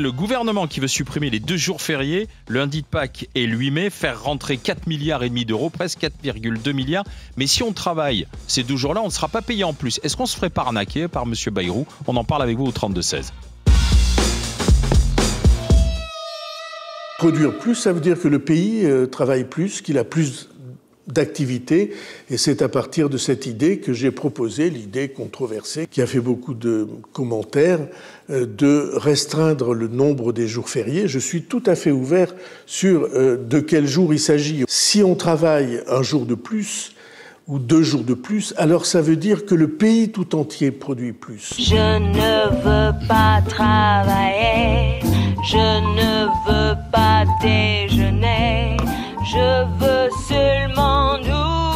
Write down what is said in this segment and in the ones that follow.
Le gouvernement qui veut supprimer les 2 jours fériés, lundi de Pâques et le 8 mai, faire rentrer 4,5 milliards d'euros, presque 4,2 milliards. Mais si on travaille ces 2 jours-là, on ne sera pas payé en plus. Est-ce qu'on se ferait pas arnaquer par M. Bayrou? On en parle avec vous au 32-16. Produire plus, ça veut dire que le pays travaille plus, qu'il a plus d'activité, et c'est à partir de cette idée que j'ai proposé, l'idée controversée, qui a fait beaucoup de commentaires, de restreindre le nombre des jours fériés. Je suis tout à fait ouvert sur de quel jour il s'agit. Si on travaille un jour de plus, ou 2 jours de plus, alors ça veut dire que le pays tout entier produit plus. Je ne veux pas travailler, je ne veux pas déjeuner, je veux seulement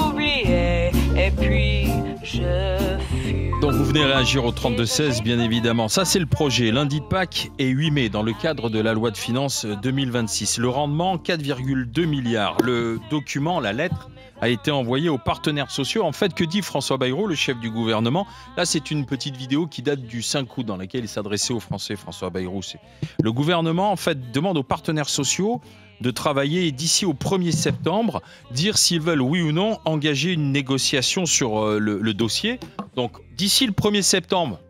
oublier, et puis je fume. Donc vous venez réagir au 32-16, bien évidemment. Ça, c'est le projet, lundi de Pâques et 8 mai, dans le cadre de la loi de finances 2026. Le rendement, 4,2 milliards. Le document, la lettre, a été envoyé aux partenaires sociaux. En fait, que dit François Bayrou, le chef du gouvernement? Là, c'est une petite vidéo qui date du 5 août, dans laquelle il s'adressait aux Français, François Bayrou. Le gouvernement, en fait, demande aux partenaires sociaux de travailler d'ici au 1er septembre, dire s'ils veulent, oui ou non, engager une négociation sur le dossier. Donc, d'ici le 1er septembre,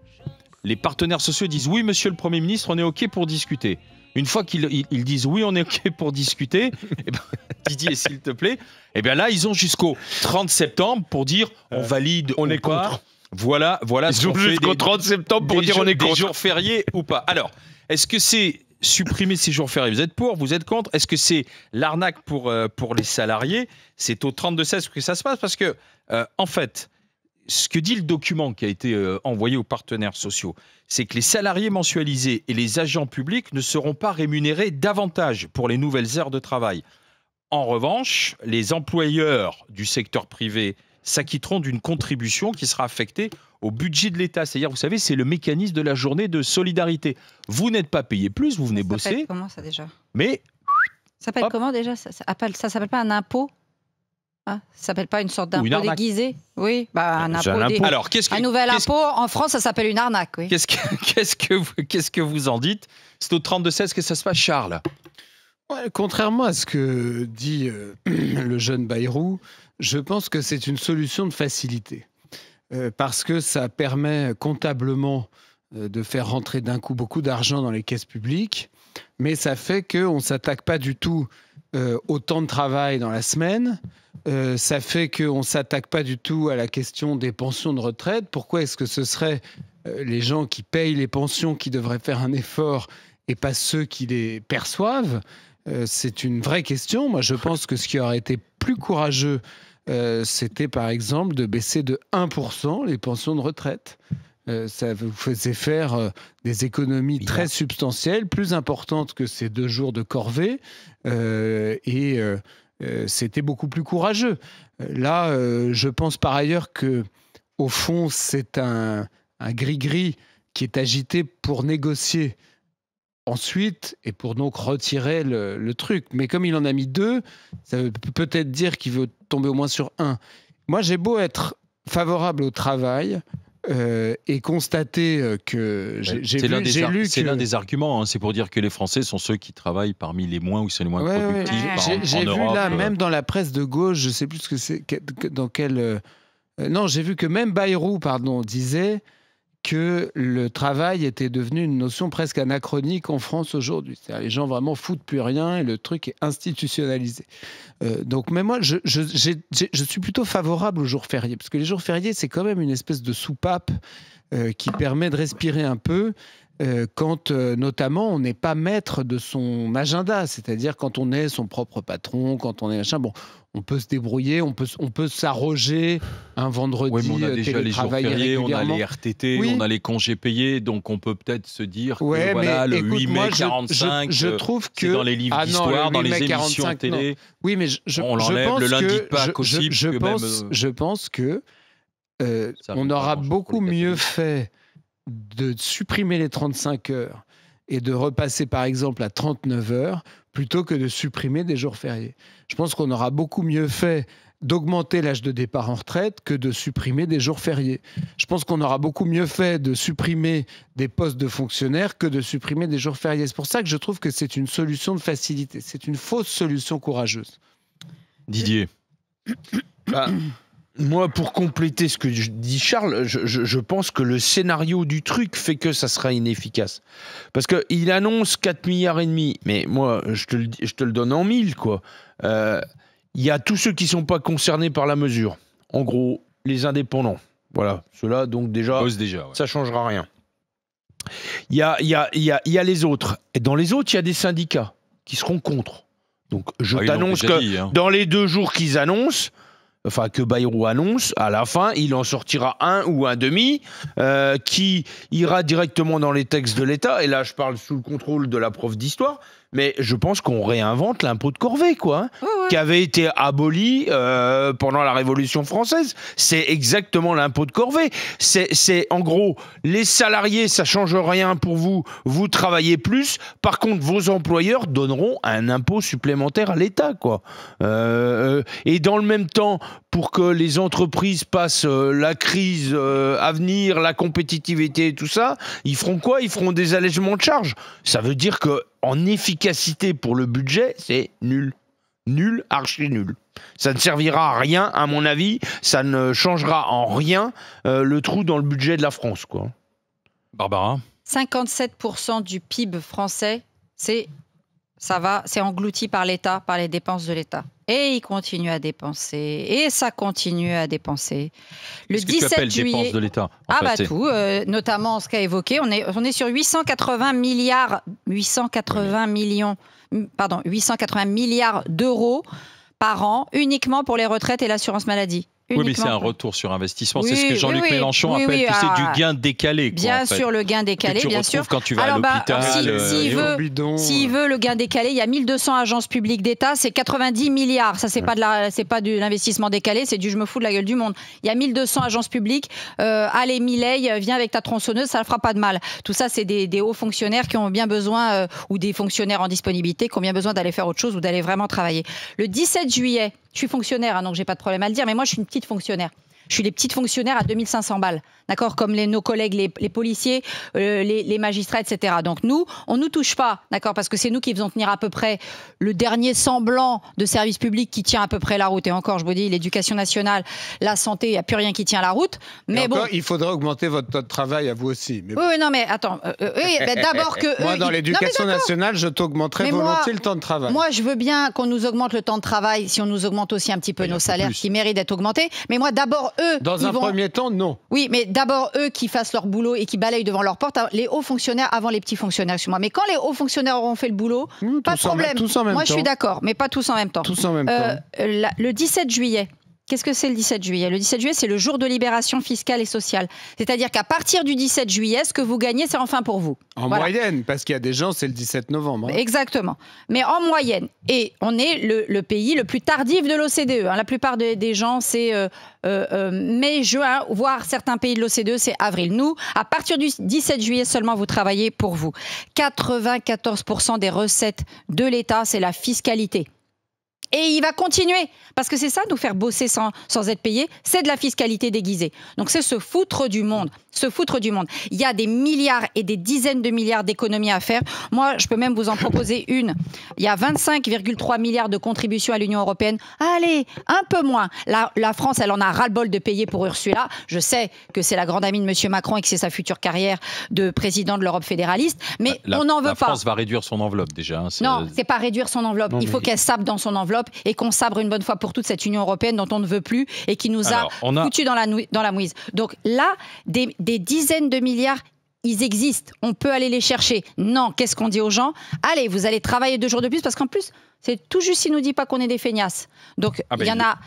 les partenaires sociaux disent « Oui, monsieur le Premier ministre, on est OK pour discuter ». Une fois qu'ils disent « Oui, on est OK pour discuter », eh ben, Didier, s'il te plaît, eh bien là, ils ont jusqu'au 30 septembre pour dire « On valide on ou est pas ». contre. Voilà Ils ont jusqu'au 30 septembre pour dire on est contre. Des jours fériés ou pas. Alors, est-ce que c'est supprimer ces jours fériés? Vous êtes pour? Vous êtes contre? Est-ce que c'est l'arnaque pour les salariés? C'est au 32-16 que ça se passe parce que, en fait, ce que dit le document qui a été envoyé aux partenaires sociaux, c'est que les salariés mensualisés et les agents publics ne seront pas rémunérés davantage pour les nouvelles heures de travail. En revanche, les employeurs du secteur privé s'acquitteront d'une contribution qui sera affectée au budget de l'État. C'est-à-dire, vous savez, c'est le mécanisme de la journée de solidarité. Vous n'êtes pas payé plus, vous venez bosser. Ça s'appelle comment ça déjà? Mais ça s'appelle comment déjà? Ça s'appelle pas un impôt? Ah, ça s'appelle pas une sorte d'impôt déguisé? Oui, bah un impôt. Alors, un nouvel impôt en France, ça s'appelle une arnaque. Oui. Qu'est-ce que vous en dites? C'est au 32-16 que ça se passe, Charles. Ouais, contrairement à ce que dit le jeune Bayrou, je pense que c'est une solution de facilité. Parce que ça permet comptablement de faire rentrer d'un coup beaucoup d'argent dans les caisses publiques, mais ça fait qu'on ne s'attaque pas du tout au temps de travail dans la semaine. Ça fait qu'on ne s'attaque pas du tout à la question des pensions de retraite. Pourquoi est-ce que ce serait les gens qui payent les pensions qui devraient faire un effort et pas ceux qui les perçoivent? C'est une vraie question. Moi, je pense que ce qui aurait été plus courageux, c'était par exemple de baisser de 1% les pensions de retraite. Ça vous faisait faire des économies très substantielles, plus importantes que ces 2 jours de corvée, et c'était beaucoup plus courageux. Là, je pense par ailleurs que, au fond, c'est un gris-gris qui est agité pour négocier ensuite et pour donc retirer le truc. Mais comme il en a mis 2, ça veut peut-être dire qu'il veut tomber au moins sur 1. Moi, j'ai beau être favorable au travail et constater que c'est l'un des arguments, hein, c'est pour dire que les Français sont ceux qui travaillent parmi les moins ou c'est les moins productifs. J'ai vu là, même dans la presse de gauche, je ne sais plus ce que c'est, dans quel... non, j'ai vu que même Bayrou, disait que le travail était devenu une notion presque anachronique en France aujourd'hui. C'est-à-dire les gens vraiment foutent plus rien et le truc est institutionnalisé. Donc, mais moi, je suis plutôt favorable aux jours fériés, parce que les jours fériés, c'est quand même une espèce de soupape qui permet de respirer un peu quand, notamment, on n'est pas maître de son agenda, c'est-à-dire quand on est son propre patron, quand on est machin, bon, on peut se débrouiller, on peut s'arroger un vendredi, oui, mais on a déjà les jours fériés, on a les RTT, on a les congés payés, donc on peut peut-être se dire que voilà, le 8 mai 45, je trouve que c'est dans les livres d'histoire, dans les émissions télé. Oui, mais on l'enlève le lundi de Pâques aussi. Je pense que on aura beaucoup mieux fait de supprimer les 35 heures et de repasser par exemple à 39 heures plutôt que de supprimer des jours fériés. Je pense qu'on aura beaucoup mieux fait d'augmenter l'âge de départ en retraite que de supprimer des jours fériés. Je pense qu'on aura beaucoup mieux fait de supprimer des postes de fonctionnaires que de supprimer des jours fériés. C'est pour ça que je trouve que c'est une solution de facilité. C'est une fausse solution courageuse. Didier. Moi, pour compléter ce que dit Charles, je pense que le scénario du truc fait que ça sera inefficace. Parce qu'il annonce 4,5 milliards, mais moi, je te le donne en 1000, quoi. Il y a tous ceux qui ne sont pas concernés par la mesure. En gros, les indépendants. Voilà, ceux-là, donc déjà, ça ne changera rien. Il y a les autres. Et dans les autres, il y a des syndicats qui seront contre. Donc, je t'annonce que dans les 2 jours qu'ils annoncent, enfin que Bayrou annonce, à la fin, il en sortira un ou un demi qui ira directement dans les textes de l'État. Et là, je parle sous le contrôle de la prof d'histoire. Mais je pense qu'on réinvente l'impôt de corvée, quoi, qui avait été aboli pendant la Révolution française. C'est exactement l'impôt de corvée. C'est en gros, les salariés, ça change rien pour vous. Vous travaillez plus. Par contre, vos employeurs donneront un impôt supplémentaire à l'État, quoi. Et dans le même temps, pour que les entreprises passent la crise à venir, la compétitivité et tout ça, ils feront quoi? Ils feront des allègements de charges. Ça veut dire que en efficacité pour le budget, c'est nul. Nul, archi nul. Ça ne servira à rien, à mon avis. Ça ne changera en rien le trou dans le budget de la France, quoi. Barbara ? 57% du PIB français, c'est englouti par l'État, par les dépenses de l'État. Et il continue à dépenser. Et ça continue à dépenser. Le 17 juillet... dépenses de l'État tout, notamment ce qu'a évoqué. On est sur 880 milliards d'euros par an, uniquement pour les retraites et l'assurance maladie. Oui, mais c'est un retour sur investissement. C'est ce que Jean-Luc Mélenchon appelle, tu sais, du gain décalé. Bien sûr, le gain décalé, bien sûr. Quand tu vas à l'hôpital. S'il veut le gain décalé, il y a 1200 agences publiques d'État, c'est 90 milliards. Ça, c'est pas de l'investissement décalé, c'est du je me fous de la gueule du monde. Il y a 1200 agences publiques. Allez, Milei, viens avec ta tronçonneuse, ça ne fera pas de mal. Tout ça, c'est des hauts fonctionnaires qui ont bien besoin, ou des fonctionnaires en disponibilité, qui ont bien besoin d'aller faire autre chose ou d'aller vraiment travailler. Le 17 juillet, je suis fonctionnaire, donc j'ai pas de problème à le dire, mais moi, je suis une petite fonctionnaire. Je suis des petites fonctionnaires à 2500 balles, d'accord, comme nos collègues, les policiers, les magistrats, etc. Donc nous, on nous touche pas, d'accord, parce que c'est nous qui faisons tenir à peu près le dernier semblant de service public qui tient à peu près la route. Et encore, je vous dis, l'éducation nationale, la santé, il n'y a plus rien qui tient la route. Mais encore, il faudrait augmenter votre taux de travail à vous aussi. Mais bon. Oui, non, mais attends, d'abord que... Moi, dans l'éducation nationale, je t'augmenterai volontiers le temps de travail. Moi, je veux bien qu'on nous augmente le temps de travail, si on nous augmente aussi un petit peu nos salaires qui méritent d'être augmentés. Mais moi, d'abord, dans un premier temps, non. Oui, mais d'abord, eux qui fassent leur boulot et qui balayent devant leur porte, les hauts fonctionnaires avant les petits fonctionnaires, excuse-moi. Mais quand les hauts fonctionnaires auront fait le boulot, pas de problème. Moi, je suis d'accord, mais pas tous en même temps. Tous en même temps. Le 17 juillet, qu'est-ce que c'est le 17 juillet ? Le 17 juillet, c'est le jour de libération fiscale et sociale. C'est-à-dire qu'à partir du 17 juillet, ce que vous gagnez, c'est enfin pour vous. En moyenne, parce qu'il y a des gens, c'est le 17 novembre. Hein. Exactement. Mais en moyenne. Et on est le pays le plus tardif de l'OCDE. Hein. La plupart des gens, c'est mai, juin, voire certains pays de l'OCDE, c'est avril. Nous, à partir du 17 juillet seulement, vous travaillez pour vous. 94% des recettes de l'État, c'est la fiscalité. Et il va continuer, parce que c'est ça, nous faire bosser sans être payé, c'est de la fiscalité déguisée. Donc c'est se foutre du monde, Il y a des milliards et des dizaines de milliards d'économies à faire. Moi, je peux même vous en proposer une. Il y a 25,3 milliards de contributions à l'Union européenne. Allez, un peu moins. La France, elle en a ras-le-bol de payer pour Ursula. Je sais que c'est la grande amie de M. Macron et que c'est sa future carrière de président de l'Europe fédéraliste, mais on n'en veut pas. La France va réduire son enveloppe déjà. Hein, non, c'est pas réduire son enveloppe. Il faut qu'elle sabre dans son enveloppe et qu'on sabre une bonne fois pour toutes cette Union européenne dont on ne veut plus et qui nous a foutus dans la mouise. Donc là, des dizaines de milliards, ils existent. On peut aller les chercher. Non, qu'est-ce qu'on dit aux gens ? Allez, vous allez travailler 2 jours de plus parce qu'en plus, c'est tout juste s'il ne nous dit pas qu'on est des feignasses. Donc il y en a.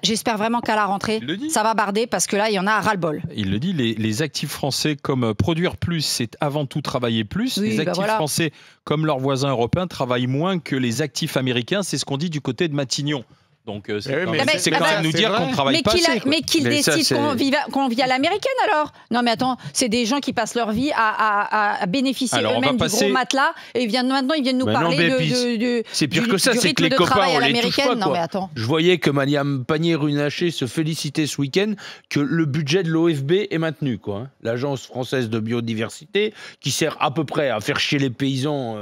J'espère vraiment qu'à la rentrée, ça va barder parce que là, il y en a à ras-le-bol. Il le dit, les actifs français comme produire plus, c'est avant tout travailler plus. Oui, les actifs français comme leurs voisins européens travaillent moins que les actifs américains. C'est ce qu'on dit du côté de Matignon. Donc mais c'est quand même nous dire qu'on travaille pas assez. Mais qu'il décide qu'on vit à l'américaine alors. Non mais attends, c'est des gens qui passent leur vie à bénéficier eux-mêmes du gros matelas et maintenant ils viennent nous parler de c'est pire que ça, c'est que les copains on les touche pas, non mais attends. Je voyais que Mariam Pannier-Runacher se félicitait ce week-end que le budget de l'OFB est maintenu, quoi. L'Agence française de biodiversité, qui sert à peu près à faire chier les paysans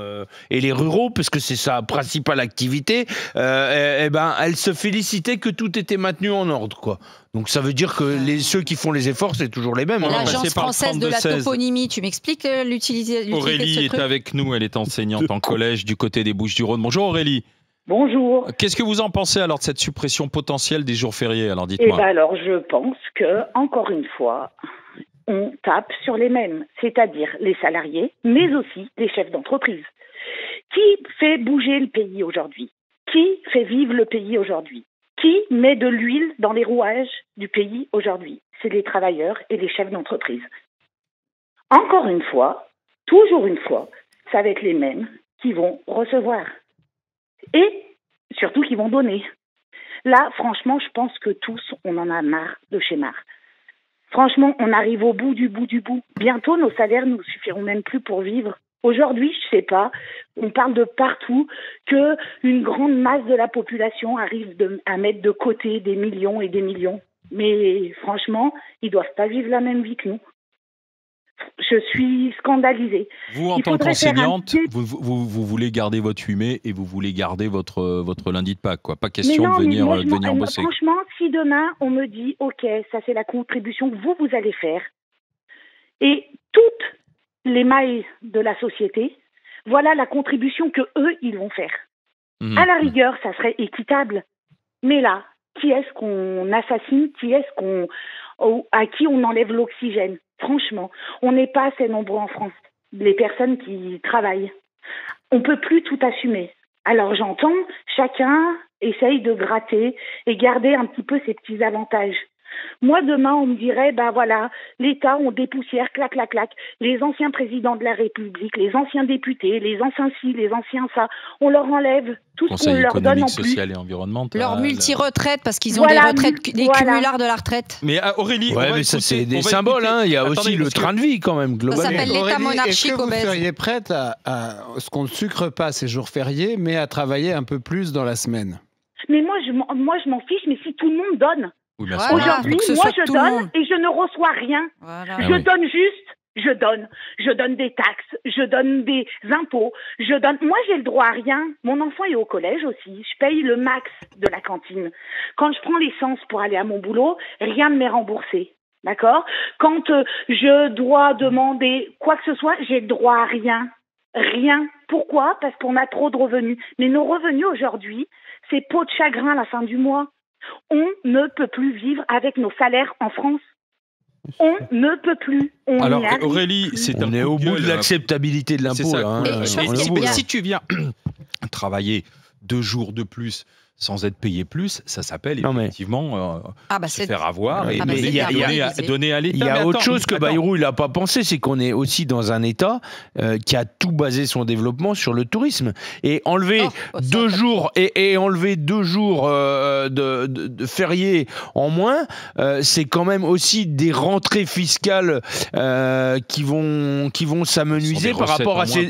et les ruraux, parce que c'est sa principale activité, elle se félicitait que tout était maintenu en ordre, quoi. Donc ça veut dire que ceux qui font les efforts, c'est toujours les mêmes. L'Agence française de la toponymie, tu m'expliques l'utilité Aurélie est avec nous, elle est enseignante en collège du côté des Bouches-du-Rhône. Bonjour Aurélie. Bonjour. Qu'est-ce que vous en pensez alors de cette suppression potentielle des jours fériés? Alors dites-moi. Alors je pense que, encore une fois, on tape sur les mêmes, c'est-à-dire les salariés, mais aussi les chefs d'entreprise. Qui fait bouger le pays aujourd'hui? Qui fait vivre le pays aujourd'hui? Qui met de l'huile dans les rouages du pays aujourd'hui? C'est les travailleurs et les chefs d'entreprise. Encore une fois, toujours une fois, ça va être les mêmes qui vont recevoir. Et surtout qui vont donner. Là, franchement, je pense que tous, on en a marre de chez marre. Franchement, on arrive au bout du bout du bout. Bientôt, nos salaires ne nous suffiront même plus pour vivre. Aujourd'hui, je sais pas, on parle de partout que une grande masse de la population arrive à mettre de côté des millions et des millions. Mais franchement, ils doivent pas vivre la même vie que nous. Je suis scandalisée. Vous, en tant qu'enseignante, vous voulez garder votre 8 mai et vous voulez garder votre lundi de Pâques, quoi. Pas question de venir bosser. Franchement, si demain, on me dit, OK, ça c'est la contribution que vous allez faire, et toutes les mailles de la société, voilà la contribution que eux, ils vont faire. À la rigueur, ça serait équitable. Mais là, qui est-ce qu'on assassine? À qui on enlève l'oxygène? Franchement, on n'est pas assez nombreux en France, les personnes qui travaillent. On ne peut plus tout assumer. Alors j'entends, chacun essaye de gratter et garder un petit peu ses petits avantages. Moi, demain, on me dirait, voilà, l'État, on dépoussière, clac, clac, clac, les anciens présidents de la République, les anciens députés, les anciens ci, les anciens ça, on leur enlève tout ce qu'on leur donne en plus. Social et environnemental. Leur multi-retraite, parce qu'ils ont des retraites, des cumulards de la retraite. Mais Aurélie, mais ça c'est des symboles, hein. Il y a aussi le train de vie quand même, globalement. Ça s'appelle l'État monarchique obèse. Est-ce que vous seriez prête à ce qu'on ne sucre pas ces jours fériés, mais à travailler un peu plus dans la semaine? Mais moi, je m'en fiche, mais si tout le monde donne. Oui, aujourd'hui, moi je donne et je ne reçois rien. Voilà. Je donne juste, je donne des taxes, je donne des impôts, moi j'ai le droit à rien. Mon enfant est au collège aussi, je paye le max de la cantine. Quand je prends l'essence pour aller à mon boulot, rien ne m'est remboursé. D'accord? Quand je dois demander quoi que ce soit, j'ai le droit à rien. Rien. Pourquoi? Parce qu'on a trop de revenus. Mais nos revenus aujourd'hui, c'est peau de chagrin à la fin du mois. On ne peut plus vivre avec nos salaires en France. On ne peut plus. Alors Aurélie, on est au bout de l'acceptabilité de l'impôt. Si tu viens travailler 2 jours de plus sans être payé plus, ça s'appelle effectivement se faire avoir et donner à l'État. Il y a autre chose que Bayrou il n'a pas pensé, c'est qu'on est aussi dans un État qui a tout basé son développement sur le tourisme. Et enlever 2 jours et enlever 2 jours de fériés en moins, c'est quand même aussi des rentrées fiscales qui vont s'amenuiser par rapport à ces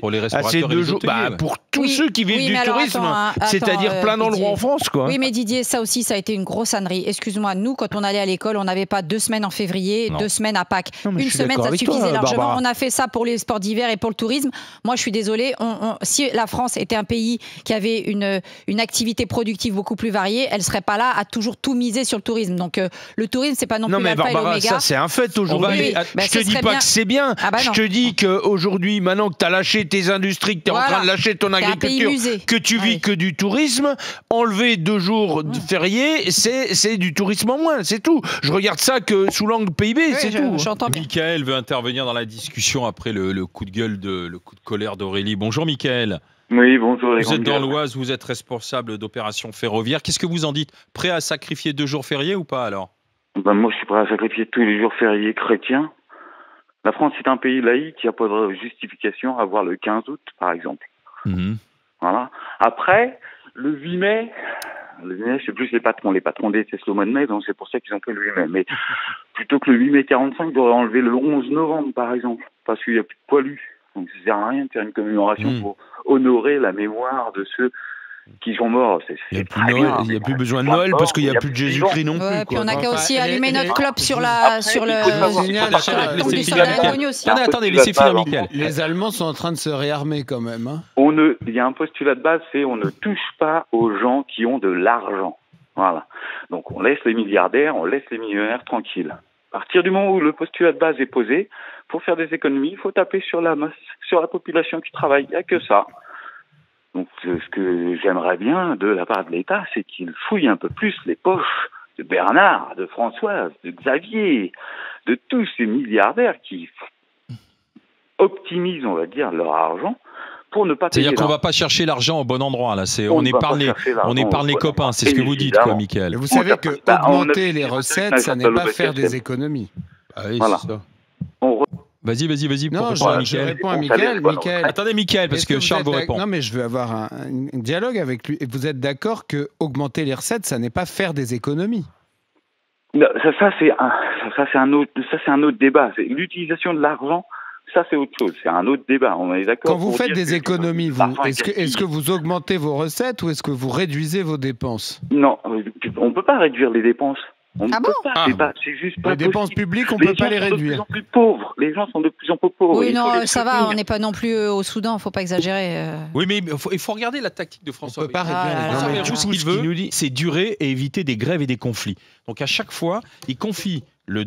2 jours. Pour tous ceux qui vivent du tourisme, c'est-à-dire plein d'endroits en France. Quoi. Oui, mais Didier, ça aussi, ça a été une grosse ânerie. Excuse-moi, nous, quand on allait à l'école, on n'avait pas 2 semaines en février, 2 semaines à Pâques. Une semaine, ça suffisait largement. Barbara. On a fait ça pour les sports d'hiver et pour le tourisme. Moi, je suis désolée. Si la France était un pays qui avait une activité productive beaucoup plus variée, elle ne serait pas là à toujours tout miser sur le tourisme. Donc, le tourisme, c'est pas non plus l'alpha et l'oméga. Ça, c'est un fait aujourd'hui. Je te dis pas que c'est bien. Je te dis qu'aujourd'hui, maintenant que tu as lâché tes industries, que tu es en train de lâcher ton agriculture, que tu vis que du tourisme, enlever 2 jours de fériés, c'est du tourisme en moins, c'est tout. Je regarde ça que sous l'angle PIB, c'est tout. Mickaël veut intervenir dans la discussion après le coup de gueule, le coup de colère d'Aurélie. Bonjour Mickaël. Oui, bonjour. Vous êtes dans l'Oise, vous êtes responsable d'opérations ferroviaires. Qu'est-ce que vous en dites? Prêt à sacrifier 2 jours fériés ou pas alors? Moi, je suis prêt à sacrifier tous les jours fériés chrétiens. La France est un pays laïque, il n'y a pas de justification à voir le 15 août, par exemple. Voilà. Après, le 8 mai, Le 8 mai, c'est plus les patrons. Les patrons détestent le mois de mai, donc c'est pour ça qu'ils ont fait le 8 mai. Mais plutôt que le 8 mai 45, ils devraient enlever le 11 novembre, par exemple, parce qu'il n'y a plus de poilus. Donc ça sert à rien de faire une commémoration pour honorer la mémoire de ceux qui sont morts. Il n'y a plus besoin de Noël parce qu'il n'y a plus de Jésus-Christ non plus. Ouais, puis on n'a qu'à aussi Enfin, allumer notre clope sur le Laissez soleil finir inconnu aussi. Attendez, laissez finir Michael. Les Allemands sont en train de se réarmer quand même. Hein. Il y a un postulat de base, c'est on ne touche pas aux gens qui ont de l'argent. Voilà. Donc on laisse les milliardaires, on laisse les millionnaires tranquilles. À partir du moment où le postulat de base est posé, pour faire des économies, il faut taper sur la masse, sur la population qui travaille. Il n'y a que ça. Donc ce que j'aimerais bien de la part de l'État, c'est qu'il fouille un peu plus les poches de Bernard, de Françoise, de Xavier, de tous ces milliardaires qui optimisent, on va dire, leur argent pour ne pas payer. C'est-à-dire qu'on ne va pas chercher l'argent au bon endroit, là. On épargne les copains, c'est ce que vous dites, quoi, Michael. Mais vous savez que augmenter les recettes, ça n'est pas faire des économies. Ah oui, voilà. c'est ça. Vas-y. Non, je réponds à Michael. Attendez, Michael, parce que Charles vous répond. Non, mais je veux avoir un dialogue avec lui. Vous êtes d'accord que augmenter les recettes, ça n'est pas faire des économies? Non, ça c'est un autre débat. C'est l'utilisation de l'argent. Ça, c'est autre chose. C'est un autre débat. On est d'accord. Quand vous faites des économies, est-ce que vous augmentez vos recettes ou est-ce que vous réduisez vos dépenses? Non, on ne peut pas réduire les dépenses. On ne peut pas. C'est juste pas les dépenses publiques, on ne peut pas les réduire. Les gens sont de plus en plus pauvres. Oui, non, ça va. On n'est pas non plus au Soudan. Il ne faut pas exagérer. Oui, mais il faut regarder la tactique de François. On peut pas réduire. François Bayrou, ce qu'il veut, c'est durer et éviter des grèves et des conflits. Donc à chaque fois, il confie le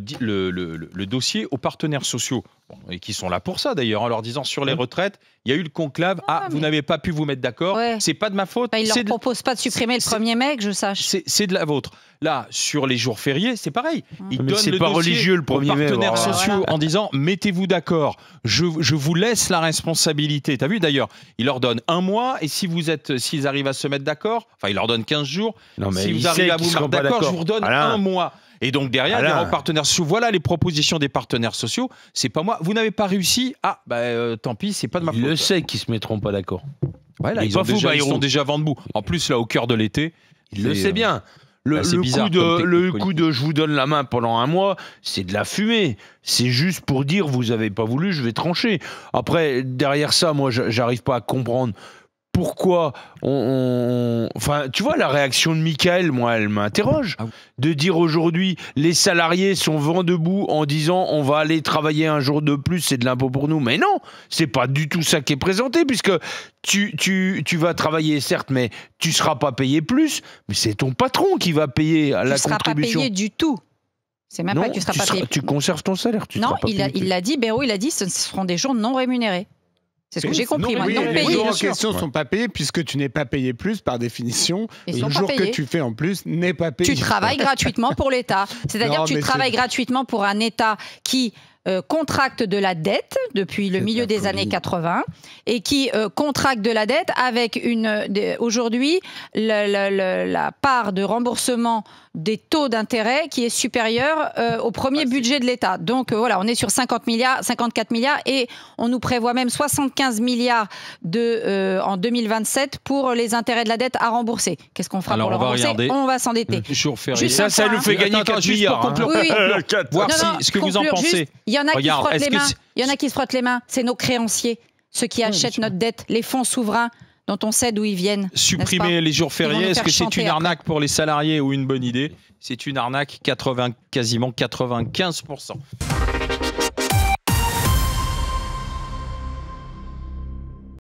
dossier aux partenaires sociaux, et qui sont là pour ça d'ailleurs, en leur disant sur les retraites, il y a eu le conclave, vous n'avez pas pu vous mettre d'accord, c'est pas de ma faute. Il ne leur propose pas de supprimer le 1er mai, que je sache. C'est de la vôtre. Là, sur les jours fériés, c'est pareil. Ils donnent le pas religieux le 1er mai. Aux partenaires sociaux en disant, mettez-vous d'accord, je vous laisse la responsabilité. T'as vu d'ailleurs, il leur donne 1 mois, et s'ils arrivent à se mettre d'accord, enfin il leur donne 15 jours, si vous arrivez à vous mettre d'accord, je vous redonne 1 mois. Et donc derrière, les partenaires sociaux, voilà les propositions des partenaires sociaux. C'est pas moi. Vous n'avez pas réussi. Tant pis, c'est pas de ma faute. Il le sait qu'ils se mettront pas d'accord. Ouais, là, ils sont déjà vent debout. En plus, là, au cœur de l'été, il le sait bien. Le coup de je vous donne la main pendant 1 mois, c'est de la fumée. C'est juste pour dire vous avez pas voulu, je vais trancher. Après, derrière ça, moi, j'arrive pas à comprendre. Pourquoi Enfin, tu vois, la réaction de Michael, moi, elle m'interroge. De dire aujourd'hui, les salariés sont vent debout en disant on va aller travailler 1 jour de plus, c'est de l'impôt pour nous. Mais non, c'est pas du tout ça qui est présenté, puisque tu vas travailler, certes, mais tu seras pas payé plus. Mais c'est ton patron qui va payer la contribution. Tu seras pas payé du tout. C'est même pas que tu seras pas payé. Tu conserves ton salaire. Non, il l'a dit, Bayrou, il a dit ce seront des jours non rémunérés. C'est ce que j'ai compris. Les jours en question ne sont pas payés puisque tu n'es pas payé plus par définition. Et le jour que tu fais en plus n'est pas payé. Tu travailles gratuitement pour l'État. C'est-à-dire que tu travailles gratuitement pour un État qui contracte de la dette depuis le milieu des années 80 et qui contracte de la dette avec aujourd'hui la part de remboursement des taux d'intérêt qui est supérieure au premier budget de l'État. Donc voilà, on est sur 54 milliards et on nous prévoit même 75 milliards en 2027 pour les intérêts de la dette à rembourser. Qu'est-ce qu'on fera pour le rembourser? On va s'endetter. Ça nous fait gagner 4 milliards. Voir ce que vous en pensez. Il y en a qui se frottent les mains. Il y en a qui se frottent les mains. C'est nos créanciers, ceux qui achètent notre dette, les fonds souverains dont on sait d'où ils viennent. Supprimer les jours fériés, est-ce que c'est une arnaque pour les salariés ou une bonne idée? C'est une arnaque, quasiment 95%.